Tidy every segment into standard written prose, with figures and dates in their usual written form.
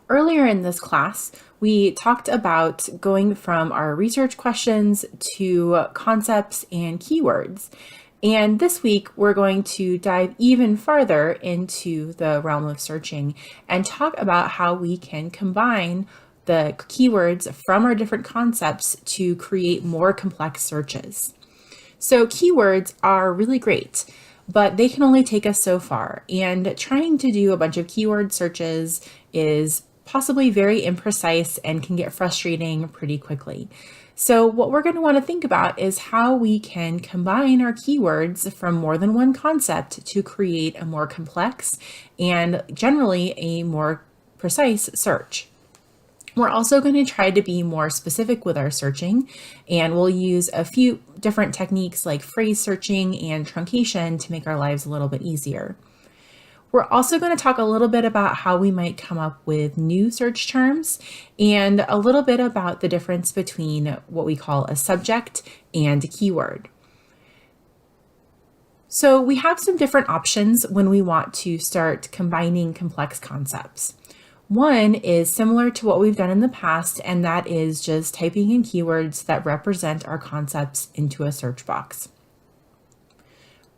Earlier in this class, we talked about going from our research questions to concepts and keywords. And this week, we're going to dive even farther into the realm of searching and talk about how we can combine the keywords from our different concepts to create more complex searches. So keywords are really great, but they can only take us so far. And trying to do a bunch of keyword searches is possibly very imprecise and can get frustrating pretty quickly. So what we're going to want to think about is how we can combine our keywords from more than one concept to create a more complex and generally a more precise search. We're also going to try to be more specific with our searching, and we'll use a few different techniques like phrase searching and truncation to make our lives a little bit easier. We're also going to talk a little bit about how we might come up with new search terms and a little bit about the difference between what we call a subject and a keyword. So we have some different options when we want to start combining complex concepts. One is similar to what we've done in the past, and that is just typing in keywords that represent our concepts into a search box.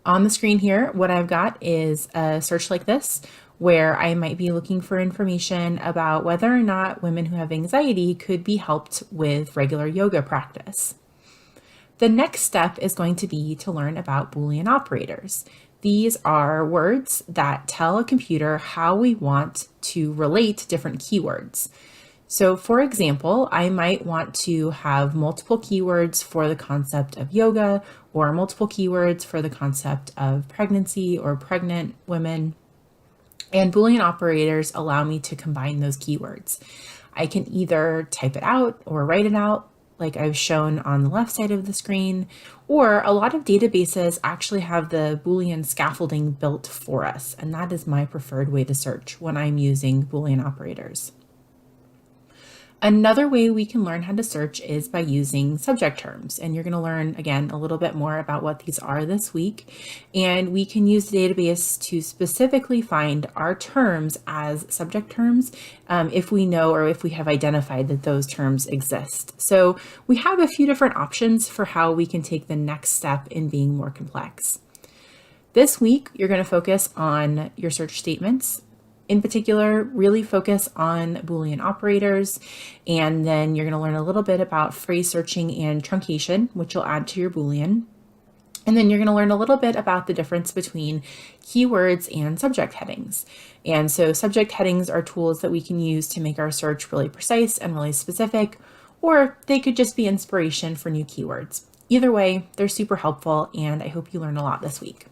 On the screen here, what I've got is a search like this, where I might be looking for information about whether or not women who have anxiety could be helped with regular yoga practice. The next step is going to be to learn about Boolean operators. These are words that tell a computer how we want to relate different keywords. So for example, I might want to have multiple keywords for the concept of yoga or multiple keywords for the concept of pregnancy or pregnant women. And Boolean operators allow me to combine those keywords. I can either type it out or write it out like I've shown on the left side of the screen, or a lot of databases actually have the Boolean scaffolding built for us, and that is my preferred way to search when I'm using Boolean operators. Another way we can learn how to search is by using subject terms, and you're going to learn again a little bit more about what these are this week. And we can use the database to specifically find our terms as subject terms if we know or if we have identified that those terms exist. So we have a few different options for how we can take the next step in being more complex. This week, you're going to focus on your search statements. In particular, really focus on Boolean operators, and then you're going to learn a little bit about phrase searching and truncation, which you'll add to your Boolean. And then you're going to learn a little bit about the difference between keywords and subject headings. And so subject headings are tools that we can use to make our search really precise and really specific, or they could just be inspiration for new keywords. Either way, they're super helpful, and I hope you learn a lot this week.